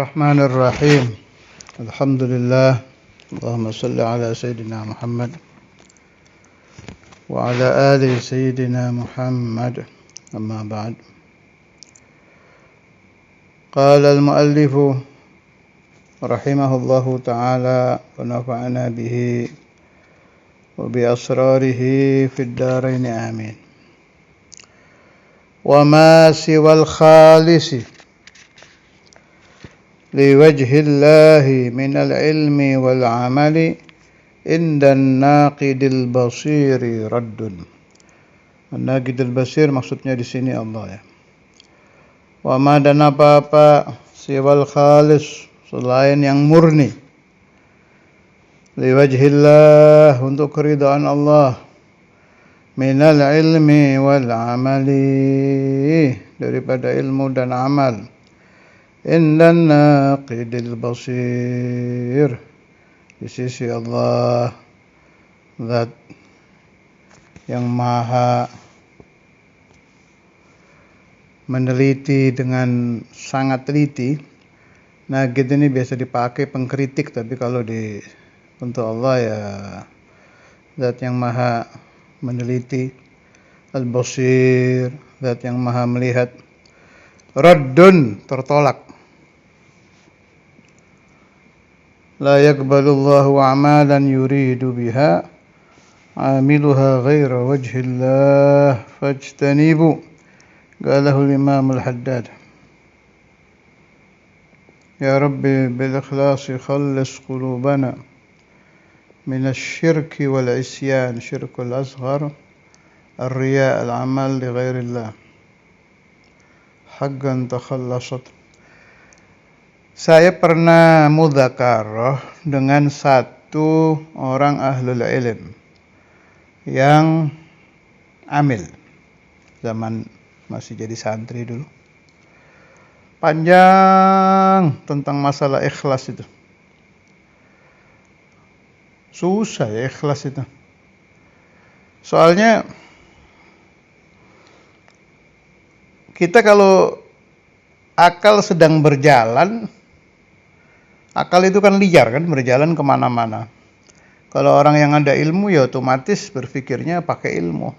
الرحمن الرحيم الحمد لله اللهم صل على سيدنا محمد وعلى آل سيدنا محمد أما بعد قال المؤلف رحمه الله تعالى ونفعنا به وبأسراره في الدارين آمين وما سوى الخالص لوجه الله من العلم والعمل عند الناقد البصير رد. An-Naqid al-Basir maksudnya di sini Allah ya. Wa ma dan apa-apa siwal khalis selain yang murni. Liwajhillah untuk keridhaan Allah. Minal ilmi wal amali daripada ilmu dan amal. Indan naqidil basir di sisi Allah zat yang maha meneliti dengan sangat teliti. Naqid ini biasa dipakai pengkritik, tapi kalau untuk Allah ya zat yang maha meneliti, al-basir zat yang maha melihat, raddun tertolak. La yaqbalullahu a'malan yuridu biha amiluha ghaira wajhillah fajtanibu qalahu al-imam al-haddad. Ya Rabbi bil ikhlasi khallis qulubana min asy-syirki wal isyan syirkul asghar ar-riya al-amal li ghairillah haqqan takhallasat. Saya pernah mudzakarah dengan satu orang ahlul ilm yang amil zaman masih jadi santri dulu. Panjang tentang masalah ikhlas itu. Susah ya ikhlas itu. Soalnya kita kalau akal sedang berjalan, akal itu kan liar kan, berjalan kemana-mana. Kalau orang yang ada ilmu ya otomatis berpikirnya pakai ilmu.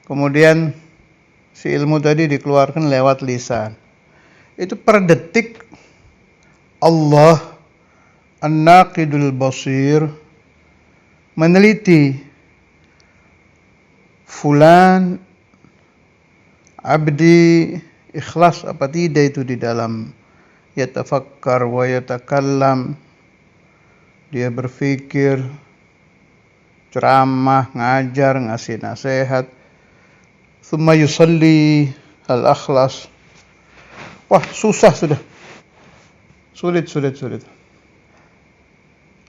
Kemudian si ilmu tadi dikeluarkan lewat lisan. Itu per detik Allah An-Naqidul Basir meneliti fulan abdi ikhlas apa tidak itu di dalam yatafakkar wa yatakallam, dia berpikir, ceramah, ngajar, ngasih nasihat, thumma yusalli al-akhlas. Wah, susah sudah. Sulit.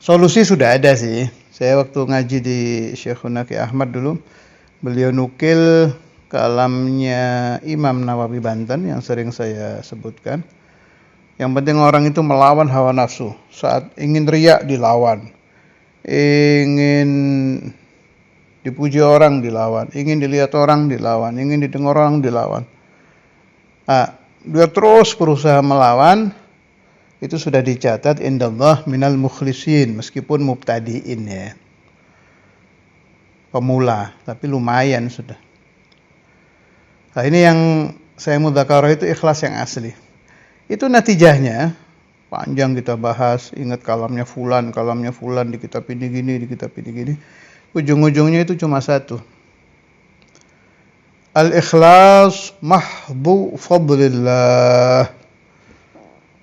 Solusi sudah ada sih. Saya waktu ngaji di Syekhuna Ki Ahmad dulu, beliau nukil kalamnya Imam Nawawi Banten yang sering saya sebutkan. Yang penting orang itu melawan hawa nafsu. Saat ingin riya dilawan, ingin dipuji orang dilawan, ingin dilihat orang dilawan, ingin didengar orang dilawan. Dia terus berusaha melawan. Itu sudah dicatat indallah minal mukhlisin, meskipun mubtadiin ya, pemula, tapi lumayan sudah. Nah, ini yang saya mudzakarah itu ikhlas yang asli. Itu natijahnya panjang kita bahas, ingat kalamnya fulan di kitab ini gini. Ujung-ujungnya itu cuma satu. Al-ikhlas mahdhu fadlillah.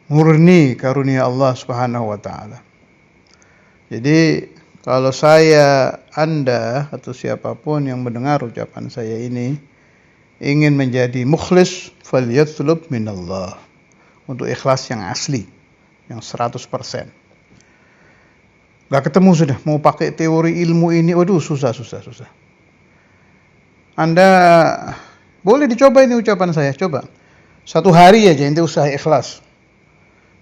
Murni karunia Allah Subhanahu wa taala. Jadi kalau saya, Anda atau siapapun yang mendengar ucapan saya ini ingin menjadi mukhlis, falyatlub minallah. Untuk ikhlas yang asli, yang 100%. Gak ketemu sudah, mau pakai teori ilmu ini, waduh susah. Anda boleh dicoba ini ucapan saya, coba. 1 hari aja ente usaha ikhlas.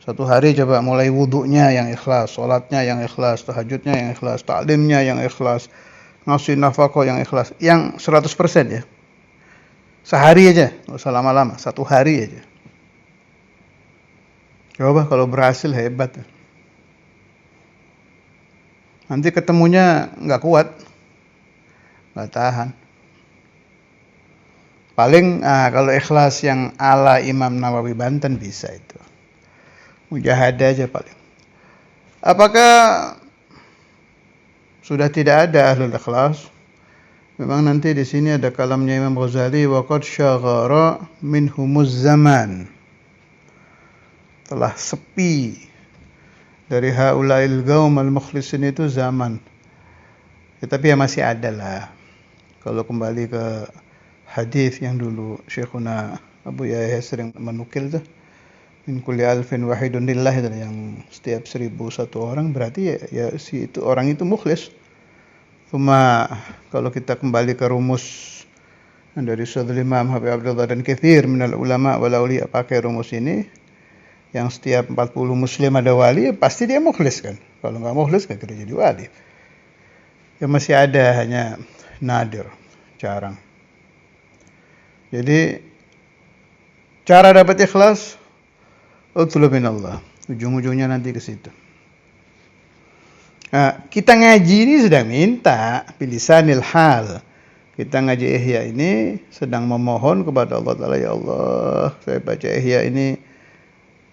1 hari coba mulai wudunya yang ikhlas, sholatnya yang ikhlas, tahajudnya yang ikhlas, taklimnya yang ikhlas, ngasih nafkah yang ikhlas, yang 100% ya. Sehari aja, gak usah lama-lama, 1 hari aja. Coba kalau berhasil hebat. Nanti ketemunya nggak kuat, nggak tahan. Paling kalau ikhlas yang ala Imam Nawawi Banten bisa itu. Mujahadah aja paling. Apakah sudah tidak ada ahlul ikhlas? Memang nanti di sini ada kalamnya Imam Ghazali, wa qad syaghara minhumuz zaman. Telah sepi dari haulail qaum al-mukhlisin itu zaman. Ya, tapi ya masih ada lah. Kalau kembali ke hadis yang dulu Syekhuna Abu Yahya sering menukil tuh, min kulli alfin wahidun lillah, yang setiap 1001 orang berarti ya si itu orang itu mukhlis. Cuma kalau kita kembali ke rumus dari Syaikhul Imam Habib Abdullah dan katsir minal ulama wal auliya, pakai rumus ini, yang setiap 40 muslim ada wali, pasti dia mukhlis kan. Kalau nggak mukhlis nggak kira jadi wali. Ya masih ada, hanya nadir, jarang. Jadi cara dapat ikhlas, utlub minallah. Ujung-ujungnya nanti ke situ. Nah, kita ngaji ini sedang minta bilisanil hal. Kita ngaji Ihya ini sedang memohon kepada Allah Ta'ala, ya Allah, saya baca Ihya ini,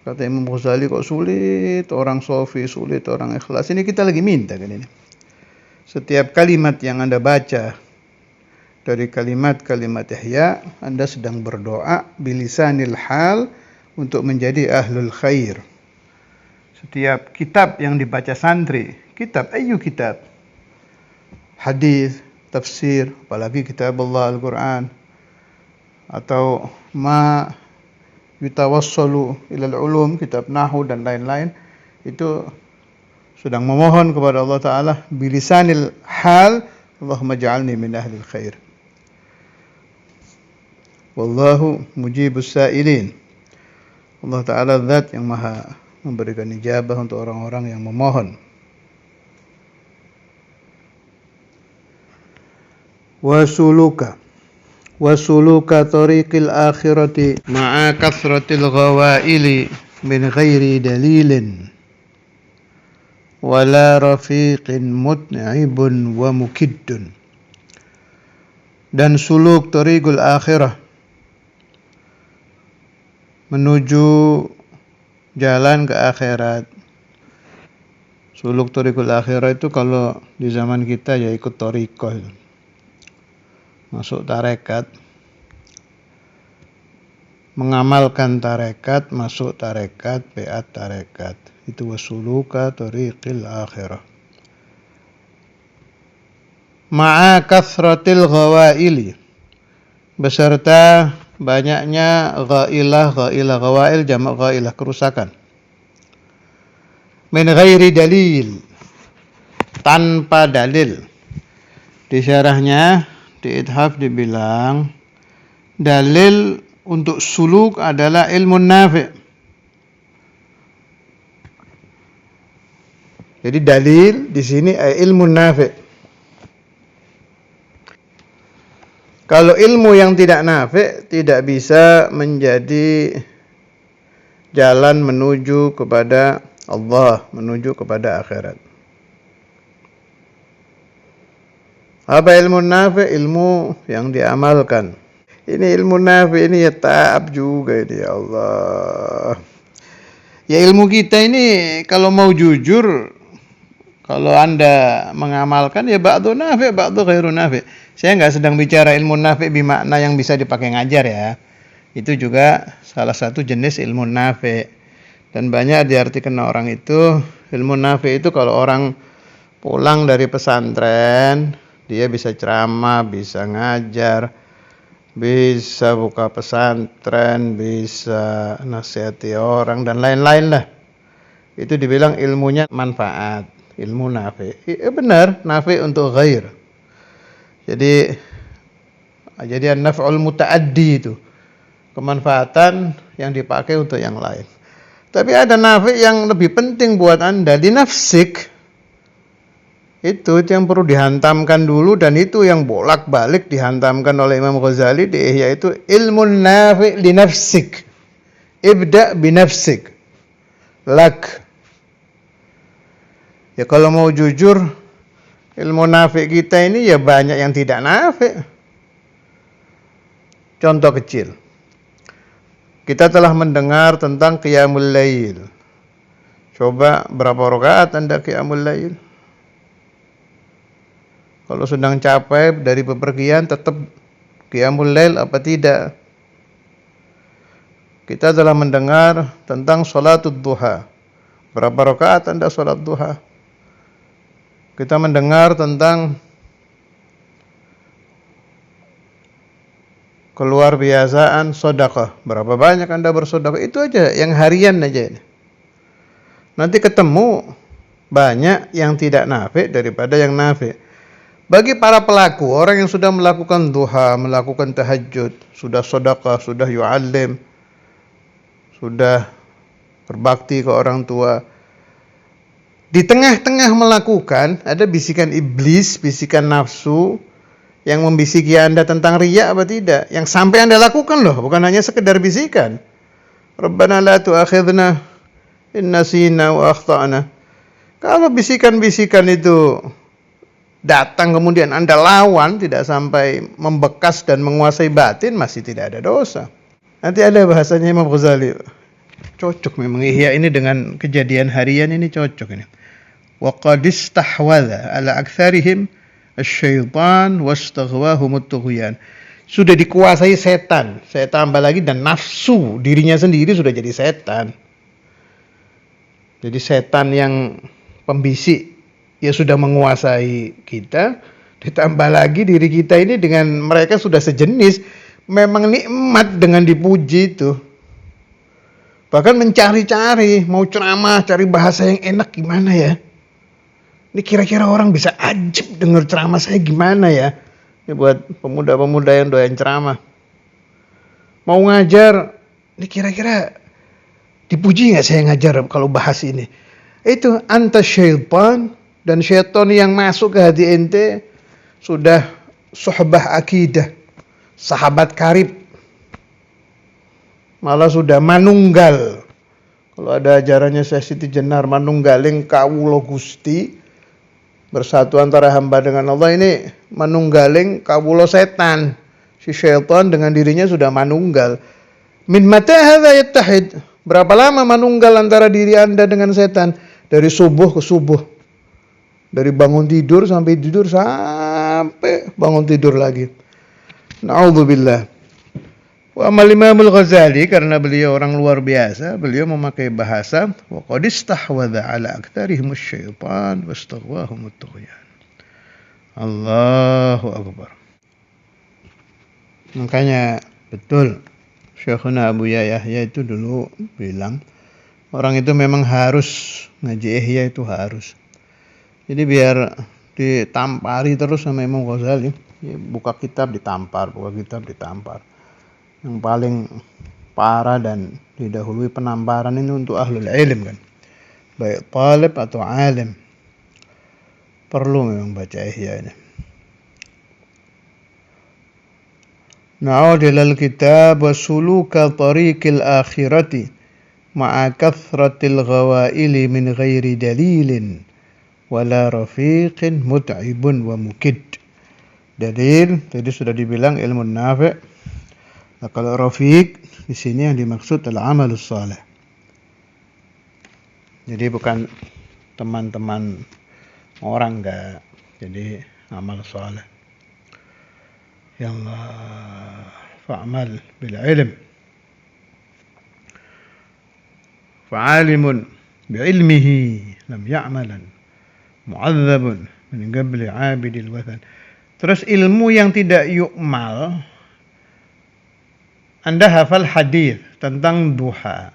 kata Imam Ghazali kok sulit, orang sofi sulit, orang ikhlas. Ini kita lagi minta kan ini. Setiap kalimat yang Anda baca dari kalimat-kalimat Ihya, Anda sedang berdoa bilisanil hal untuk menjadi ahlul khair. Setiap kitab yang dibaca santri, kitab, ayu kitab, hadis, tafsir, apalagi kitab Allah Al-Quran, atau ma yutawassalu ilal ulum, kitab nahu dan lain-lain, itu sedang memohon kepada Allah Ta'ala bilisanil hal, Allahumma ja'alni min ahlil khair. Wallahu mujibus sa'ilin. Allah Ta'ala zat yang maha memberikan ijabah untuk orang-orang yang memohon. Wasuluka tariqil akhirati ma'a kathratil ghawaili min ghairi dalilin wala rafiqin mut'ibun wa mukiddun. Dan suluk tariqul akhirah, menuju jalan ke akhirat. Suluk tariqul akhirah itu kalau di zaman kita ya ikut tariqah, masuk tarekat, mengamalkan tarekat, masuk tarekat, beat tarekat. Itu wasuluka tariqil akhirah. Ma'a kathratil ghawaili, beserta banyaknya ghailah, ghawail jamak ghailah, kerusakan. Min ghairi dalil, tanpa dalil. Di syarahnya, di Ithaf dibilang, dalil untuk suluk adalah ilmu nafi'. Jadi dalil di sini ilmu nafi'. Kalau ilmu yang tidak nafi' tidak bisa menjadi jalan menuju kepada Allah, menuju kepada akhirat. Apa ilmu nafi'? Ilmu yang diamalkan. Ini ilmu nafi', ini ya ta'ab juga ini, ya Allah. Ya ilmu kita ini kalau mau jujur, kalau Anda mengamalkan ya ba'du nafi', ba'du ghairu nafi'. Saya nggak sedang bicara ilmu nafi' bimakna yang bisa dipakai ngajar ya. Itu juga salah satu jenis ilmu nafi'. Dan banyak diartikan orang itu, ilmu nafi' itu kalau orang pulang dari pesantren, dia bisa ceramah, bisa ngajar, bisa buka pesantren, bisa nasihati orang dan lain-lain lah. Itu dibilang ilmunya manfaat, ilmu nafi'. Benar, nafi' untuk ghair. Jadi an-naf'ul muta'addi itu, kemanfaatan yang dipakai untuk yang lain. Tapi ada nafi' yang lebih penting buat Anda, di nafsik. Itu yang perlu dihantamkan dulu, dan itu yang bolak-balik dihantamkan oleh Imam Ghazali di Ihya, itu ilmu nafi' li nafsik. Ibda' bi nafsik. lak. Ya kalau mau jujur, ilmu nafi kita ini ya banyak yang tidak nafi. Contoh kecil. Kita telah mendengar tentang qiyamul lail. Coba berapa rakaat Anda qiyamul lail? Kalau sedang capek dari bepergian tetap qiyamul lail apa tidak? Kita telah mendengar tentang sholatud duha. Berapa rakaat Anda sholat duha? Kita mendengar tentang keluar biasaan sedekah. Berapa banyak Anda bersedekah? Itu aja, yang harian aja. Nanti ketemu banyak yang tidak nafi daripada yang nafi. Bagi para pelaku, orang yang sudah melakukan duha, melakukan tahajud, sudah sedekah, sudah yu'allim, sudah berbakti ke orang tua, di tengah-tengah melakukan ada bisikan iblis, bisikan nafsu yang membisiki Anda tentang riya apa tidak, yang sampai Anda lakukan loh, bukan hanya sekedar bisikan. Rabbana la tu'akhidna in nasina wa akhtana. Kalau bisikan-bisikan itu datang kemudian Anda lawan, tidak sampai membekas dan menguasai batin, masih tidak ada dosa. Nanti ada bahasanya Imam Ghazali. Cocok memang Ihya ini dengan kejadian harian ini, cocok ini. Wa qad istahwadha ala aktsarihim asy-syaitan wastaghwahum at-tughyan. Sudah dikuasai setan. Saya tambah lagi, dan nafsu dirinya sendiri sudah jadi setan. Jadi setan yang pembisik ya sudah menguasai kita, ditambah lagi diri kita ini dengan mereka sudah sejenis. Memang nikmat dengan dipuji itu. Bahkan mencari-cari, mau ceramah, cari bahasa yang enak gimana ya. Ini kira-kira orang bisa ajib dengar ceramah saya gimana ya. Ini buat pemuda-pemuda yang doyan ceramah. Mau ngajar, ini kira-kira dipuji gak saya ngajar kalau bahas ini. Itu anta syaitan, dan syaitan yang masuk ke hati ente sudah suhbah akidah, sahabat karib, malah sudah manunggal. Kalau ada ajarannya Syekh Siti Jenar, manunggaling kawula Gusti, bersatu antara hamba dengan Allah, ini manunggaling kawula setan. Si syaitan dengan dirinya sudah manunggal. Min mata hadza yattahid? Berapa lama manunggal antara diri Anda dengan setan? Dari subuh ke subuh. Dari bangun tidur sampai tidur, sampai bangun tidur lagi. Na'udzubillah. Wa amal Imamul Ghazali, karena beliau orang luar biasa, beliau memakai bahasa wa qad istahwadha ala aktsarihim asy-syaitan wastaghwahum at-tughyan. Allahu akbar. Makanya betul Syekhuna Abu Yahya itu dulu bilang, orang itu memang harus ngaji Ihya, itu harus. Jadi biar ditampari terus sama Imam Ghazali, ya, buka kitab ditampar, buka kitab ditampar. Yang paling parah dan didahului penamparan ini untuk ahlul ilm kan, baik talib atau alim, perlu memang baca Ihya ini. Na'udilal kitab wa suluka tariqil akhirati ma'a kathratil ghawaili min ghairi dalilin wala rafiqin mut'ibun wa mukid. Dalil tadi sudah dibilang ilmu nafi'. Nah, kalau rafiq di sini yang dimaksud adalah amalus saleh. Jadi bukan teman-teman orang, enggak. Jadi amal saleh. Ya Allah, fa'amal bil ilm. Fa'alimun bi ilmihi lam ya'malan. Mu'adzabun min qabli 'abidil wathan. Terus ilmu yang tidak yu'mal. Anda hafal hadis tentang duha,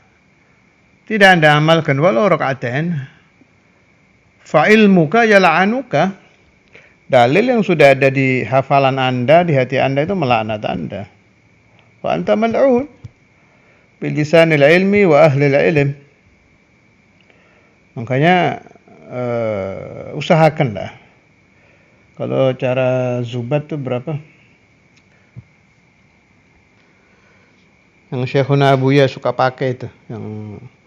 tidak Anda amalkan walau rakaatain, fa ilmuka yal'anuka. Dalil yang sudah ada di hafalan Anda, di hati Anda itu melaknat Anda. Wa anta mal'un bil lisanil ilmi wa ahlil ilm. Makanya usahakanlah. Kalau cara zubat itu berapa? Yang Syekhuna Abuya suka pakai itu, yang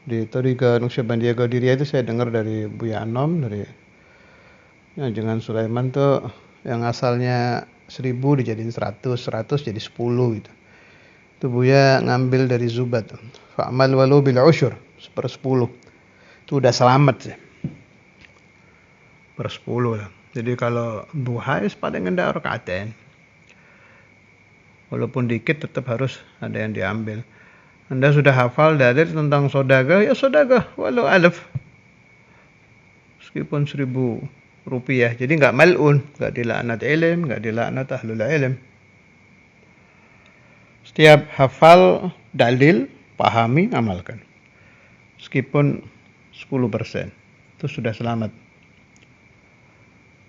Di Thariqah Naqsyabandiyah Qadiriyah itu saya dengar dari Buya Anom, dari Jangan Sulaiman tuh yang asalnya 1000 dijadiin 100, 100 jadi 10 gitu. Itu Buya ngambil dari Zubat. Fa'mal walau bil usyur, 1/10. Itu udah selamat sih. 1/10 lah. Jadi kalau duha paling enggak rakaatain. Walaupun dikit tetap harus ada yang diambil. Anda sudah hafal dalil tentang sodagah, ya sodagah walau alaf. Meskipun 1000 rupiah. Jadi nggak mal'un, nggak dilaknat ilm, nggak dilaknat ahlul ilm. Setiap hafal dalil, pahami, amalkan. Meskipun 10%. Itu sudah selamat.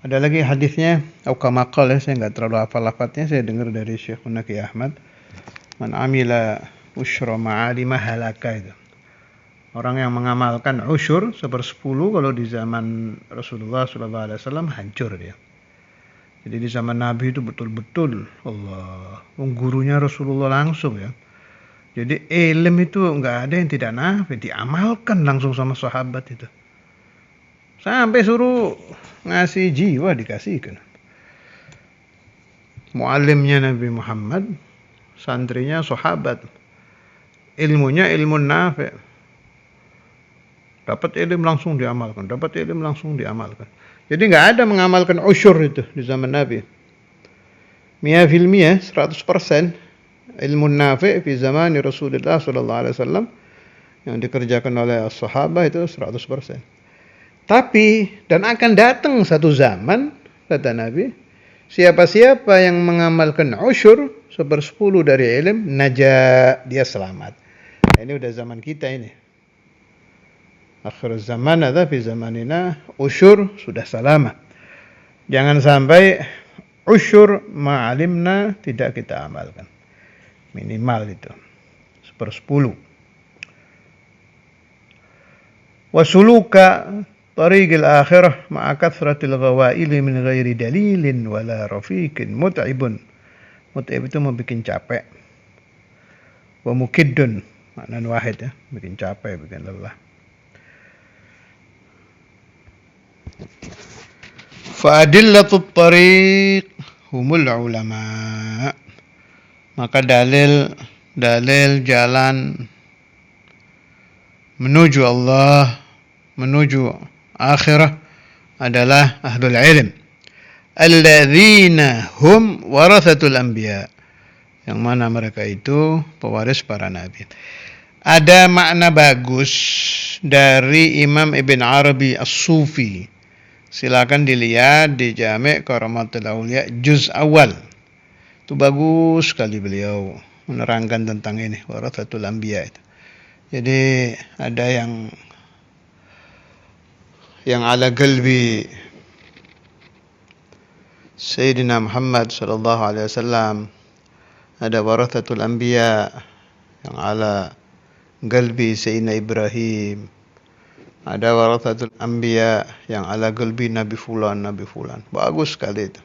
Ada lagi hadisnya, aukamakal ya, saya nggak terlalu hafal lafadznya, saya dengar dari Syekhuna Ki Ahmad. Man amila usyra ma'alima halaka itu. Orang yang mengamalkan usyur 1/10 kalau di zaman Rasulullah SAW hancur dia. Jadi di zaman Nabi itu betul-betul Allah, gurunya Rasulullah langsung ya. Jadi ilmu itu nggak ada yang tidak nafi, diamalkan langsung sama sahabat itu. Sampai suruh ngasih jiwa dikasihkan. Muallimnya Nabi Muhammad, santrinya sahabat. Ilmunya ilmu nafi'. Dapat ilmu langsung diamalkan, dapat ilmu langsung diamalkan. Jadi nggak ada mengamalkan usyur itu di zaman Nabi. 100%, 100% ilmu nafi' fi zaman Rasulullah SAW yang dikerjakan oleh sahabat itu 100%. Tapi dan akan datang satu zaman, kata Nabi, siapa-siapa yang mengamalkan usyur 1/10 dari ilmu, najah, dia selamat. Nah, ini udah zaman kita ini. Akhir zaman ada fi zamanina usyur sudah selamat. Jangan sampai usyur ma'alimna tidak kita amalkan. Minimal itu 1/10. Wasuluka tariqil akhirah ma'a kathratil ghawaili min ghairi dalilin wala rafiqin mut'ibun. Mut'ib itu membuat capek. Wa mukiddun, makna wahid ya, bikin capek, bikin lelah. Fa'adillatul tariq humul ulama. Maka dalil jalan menuju Allah, menuju akhirah adalah ahlul ilm. Alladzina hum warathatul anbiya. Yang mana mereka itu pewaris para nabi. Ada makna bagus dari Imam Ibn Arabi As-Sufi. Silakan dilihat di Jami' Karamatul Auliya juz awal. Itu bagus sekali beliau menerangkan tentang ini, warathatul anbiya itu. Jadi ada yang ala qalbi Sayyidina Muhammad sallallahu alaihi wasallam, ada warathatul anbiya yang ala qalbi Sayyidina Ibrahim. Ada warathatul anbiya yang ala qalbi Nabi Fulan. Bagus sekali itu.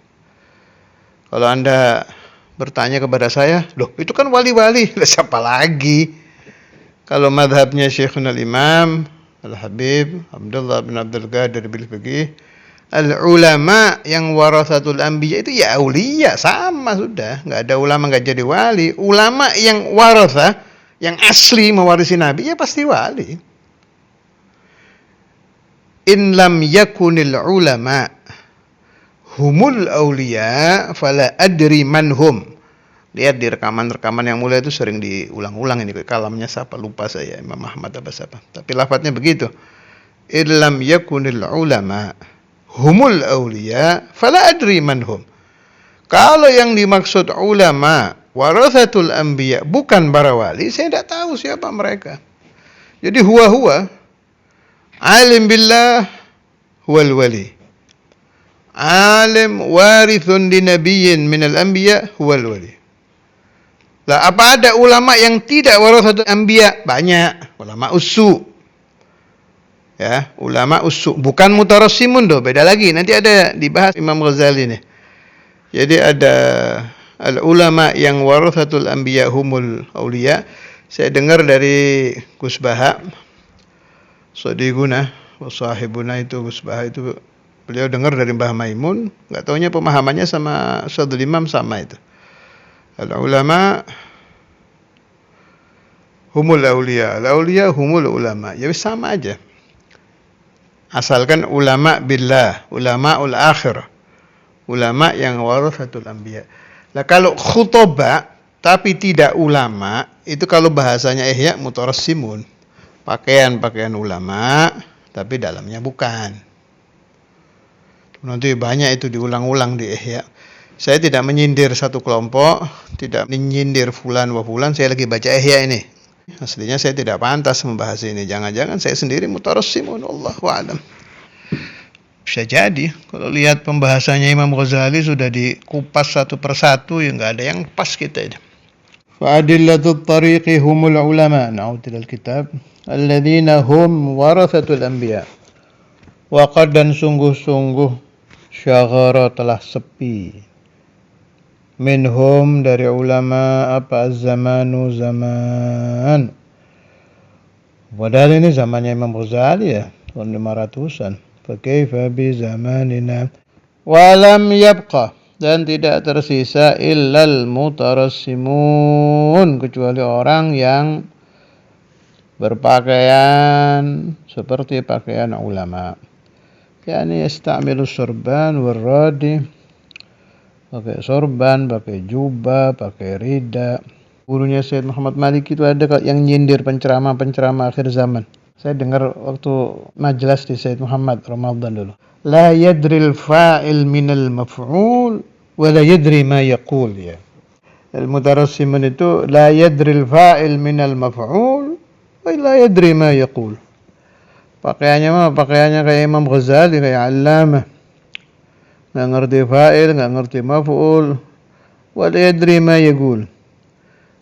Kalau Anda bertanya kepada saya, loh itu kan wali-wali, siapa lagi? Kalau madhabnya Syekhuna al-Imam Al-Habib Abdullah bin Abdul Qadir Bil-Fiqih, al-ulama yang warathatul anbiya itu ya auliya, sama sudah. Nggak ada ulama nggak jadi wali. Ulama yang waratha, yang asli mewarisi Nabi, ya pasti wali. In lam yakunil ulama humul awliya fala adri man hum. Lihat di rekaman-rekaman yang mulia itu sering diulang-ulang ini, kalamnya siapa lupa saya, Imam Ahmad apa siapa. Tapi lafadznya begitu. In lam yakunil ulama humul awliya fala adri man hum. Kalau yang dimaksud ulama warathatul anbiya bukan para wali, saya tidak tahu siapa mereka. Jadi huwa alim billah huwal wali. Alim warithun li nabiyyin minal anbiya huwal wali. Lah apa ada ulama yang tidak warathatul anbiya? Banyak. Ulama usu. Ya, ulama usu. Bukan mutarassimun doh, beda lagi. Nanti ada dibahas Imam Ghazali nih. Jadi ada al-ulama yang warathatul anbiya humul auliya. Saya dengar dari Gus Baha Sadiquna wa sahibuna itu Gus Bah itu beliau dengar dari Mbah Maimun, enggak taunya pemahamannya sama Syaikhul Imam sama itu. Al ulama humul auliya, al auliya humul ulama. Ya sama aja. Asalkan ulama billah, ulamaul akhirah. Ulama yang warasatul anbiya. Nah, kalau khutbah tapi tidak ulama, itu kalau bahasanya Ihya mutarassimun. Pakaian-pakaian ulama tapi dalamnya bukan. Nanti banyak itu diulang-ulang di Ihya. Saya tidak menyindir satu kelompok, tidak menyindir fulan wa fulan, saya lagi baca Ihya ini. Aslinya saya tidak pantas membahas ini. Jangan-jangan saya sendiri mutarassimun, Allahu a'lam. Bisa jadi kalau lihat pembahasannya Imam Ghazali sudah dikupas satu persatu, ya nggak ada yang pas kita ini. Fa'adillatul tariqi humul ulama. Na'udil kitab alladzina hum warathatul anbiya. Waqad dan sungguh-sungguh syaghara telah sepi. Minhum dari ulama apa zamanu zaman. Padahal ini zamannya Imam Ghazali ya, tahun 500-an. Fakaifa bi zamanina walam yabqa, dan tidak tersisa illal mutarassimun, kecuali orang yang berpakaian seperti pakaian ulama. Yani yasta'milu sorban warradi, pakai sorban, pakai jubah, pakai rida. Gurunya Syed Muhammad Malik itu ada yang nyindir penceramah-penceramah akhir zaman. Saya dengar waktu majelis di Syed Muhammad Ramadan dulu. La yadril fa'il minal maf'ul wa la yadri ma yaqul ya. Al-mutarassimun itu la yadril fa'il minal maf'ul wa la yadri ma yaqul. Pakaiannya kayak Imam Ghazali, kayak Allamah. Enggak ngerti fa'il, enggak ngerti maf'ul, wa la yadri ma yaqul.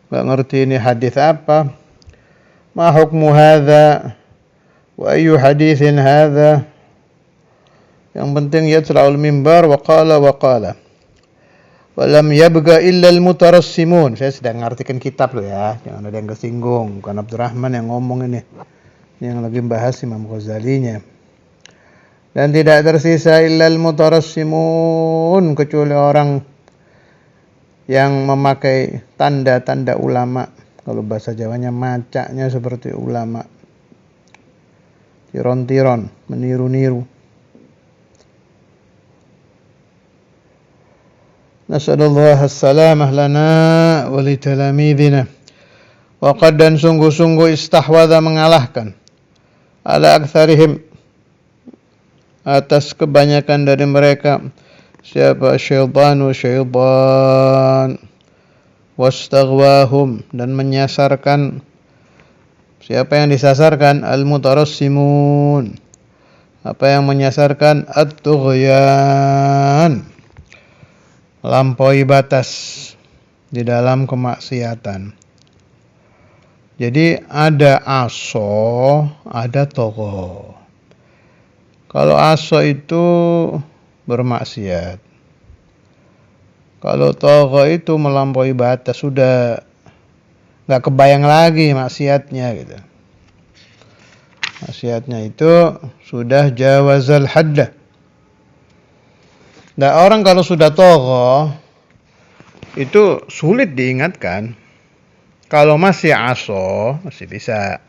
Enggak ngerti ini hadis apa. Ma hukmu hadza? Wa ayu hadithin hadha. Yang penting yatla'ul mimbar wa qala wa lam yabqa illa al-mutarassimun. Saya sedang ngartikan kitab loh ya, jangan ada yang kesinggung. Bukan Abdurrahman yang ngomong ini yang lagi bahas Imam Ghazalinya. Dan tidak tersisa illa al-mutarassimun, kecuali orang yang memakai tanda-tanda ulama. Kalau bahasa Jawanya macaknya seperti ulama. Tiron-tiron, meniru-niru. Nasallallahu as-salamah lana wa li talamidina. Wa qad dan sungguh-sungguh istahwadha mengalahkan ala aktsarihim atas kebanyakan dari mereka siapa syaitan wastaghwahum, dan menyasarkan. Siapa yang disasarkan? Al-mutarassimun. Apa yang menyasarkan? At-tughyan, melampaui batas di dalam kemaksiatan. Jadi ada aso, ada togho. Kalau aso itu bermaksiat, kalau togho itu melampaui batas, sudah nggak kebayang lagi maksiatnya gitu. Maksiatnya itu sudah jawazal haddah. Nah, orang kalau sudah togho itu sulit diingatkan. Kalau masih aso masih bisa.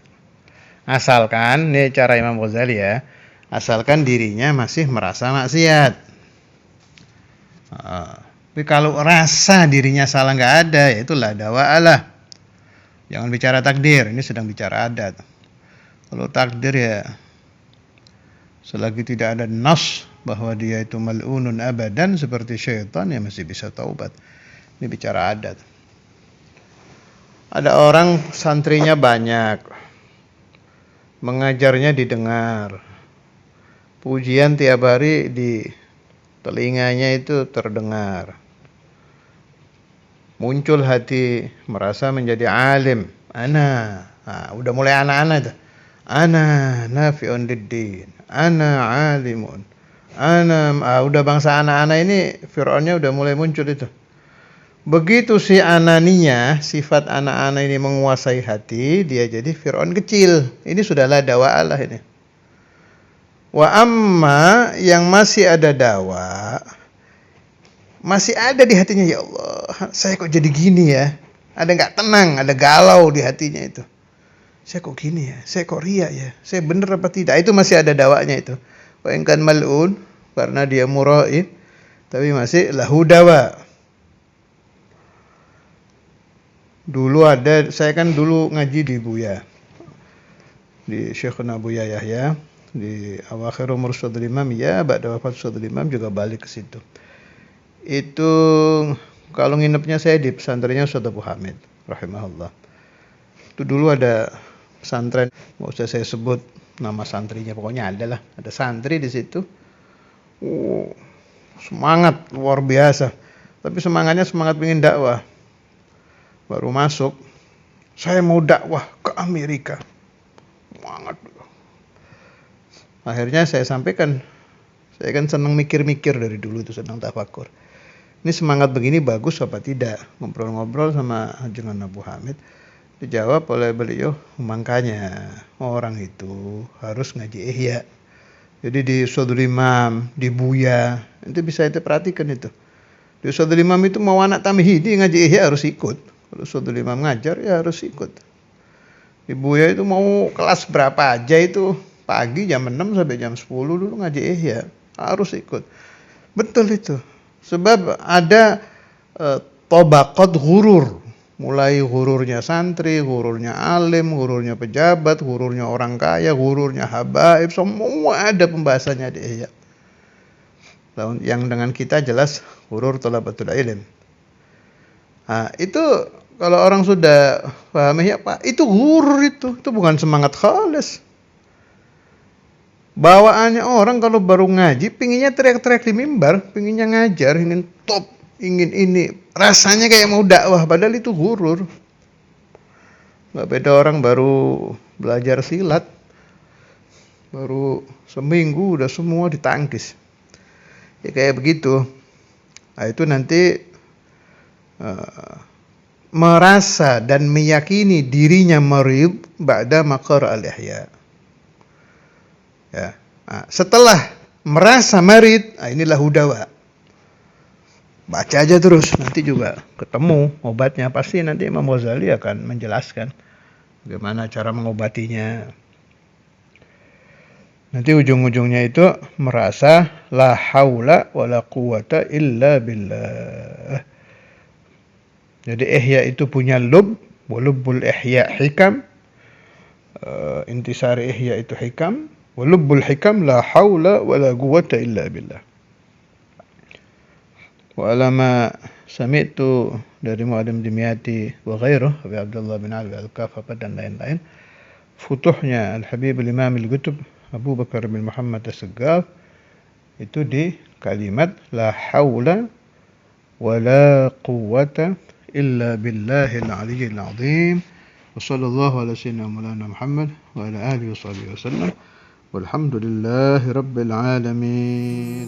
Asalkan, ini cara Imam Ghazali ya, asalkan dirinya masih merasa maksiat. Tapi kalau rasa dirinya salah nggak ada, ya itulah dawa'alah. Jangan bicara takdir, ini sedang bicara adat. Kalau takdir ya, selagi tidak ada nas bahwa dia itu mal'unun abadan seperti syaitan, ya masih bisa taubat. Ini bicara adat. Ada orang santrinya banyak, mengajarnya didengar, pujian tiap hari di telinganya itu terdengar. Muncul hati merasa menjadi alim. Udah mulai anak-anak itu. Ana nafi'un lid-din. Ana alimun. Udah bangsa anak-anak ini, Fir'aunnya udah mulai muncul itu. Begitu si ananinya, sifat anak-anak ini menguasai hati, dia jadi Fir'aun kecil. Ini sudahlah dawa'alah ini. Wa amma yang masih ada dawa, masih ada di hatinya, ya Allah, saya kok jadi gini ya. Ada nggak tenang, ada galau di hatinya itu. Saya kok gini ya, saya kok riya ya, saya bener apa tidak? Itu masih ada dawanya itu. Wa in kan mal'un, karena dia mura'in, tapi masih lahu dawa. Dulu ada, saya kan dulu ngaji di Buya, di Syekhuna Buya Yahya, di awakhir umur Ustadzul Imam, ya, ba'da wafat Ustadzul Imam juga balik ke situ. Itu kalau nginepnya saya di pesantrennya Ustadz Abu Hamid rahimahullah. Itu dulu ada pesantren, nggak usah saya sebut nama santrinya, pokoknya ada santri di situ. Semangat luar biasa, tapi semangatnya semangat pengen dakwah. Baru masuk, saya mau dakwah ke Amerika, semangat. Akhirnya saya sampaikan, saya kan senang mikir-mikir dari dulu, itu senang tafakur. Ini semangat begini bagus apa tidak? Ngobrol-ngobrol sama Jungan Abu Hamid, dijawab oleh beliau, makanya orang itu harus ngaji Ihya. Jadi di Ustadzul Imam, di Buya, itu bisa kita perhatikan itu. Di Ustadzul Imam itu mau anak tamhidi ngaji Ihya harus ikut. Kalau Ustadzul Imam ngajar ya harus ikut. Di Buya itu mau kelas berapa aja itu, pagi jam 6 sampai jam 10 dulu ngaji Ihya, harus ikut. Betul itu. Sebab ada tobaqat ghurur. Mulai ghururnya santri, ghururnya alim, ghururnya pejabat, ghururnya orang kaya, ghururnya habaib, semua ada pembahasannya di Ihya. Yang dengan kita jelas ghurur talabatul ilm. Nah, itu kalau orang sudah paham Ihya, Pak, itu ghurur, itu bukan semangat khalis. Bawaannya orang kalau baru ngaji, pinginnya teriak-teriak di mimbar, pinginnya ngajar, ingin top, ingin ini, rasanya kayak mau dakwah, padahal itu ghurur. Gak beda orang baru belajar silat, baru seminggu udah semua ditangkis. Ya kayak begitu. Nah, itu nanti merasa dan meyakini dirinya marid ba'da maqar al-ihya. Ya. Nah, setelah merasa marid, inilah hudawa. Baca aja terus, nanti juga ketemu obatnya. Pasti nanti Imam Ghazali akan menjelaskan bagaimana cara mengobatinya. Nanti ujung-ujungnya itu merasa la haula wala quwata illa billah. Jadi ihya itu punya lub, walubbul ihya hikam. Intisari ihya itu hikam. Walubbul hikam la haula wala quwwata illa billah. Wa alama sami'tu dari Mu'adim Dimyati wa ghairuh, Abi Abdullah bin Ali al-Kafaf dan lain-lain, futuhnya Al-Habib al-Imam al-Qutb Abu Bakar bin Muhammad as-Saggaf itu di kalimat la haula wala quwwata illa billahil aliyyil azim. Wa sallallahu ala sayyidina Maulana Muhammad wa ala alihi wa sahbihi wa sallam. Walhamdulillahi rabbil alamin.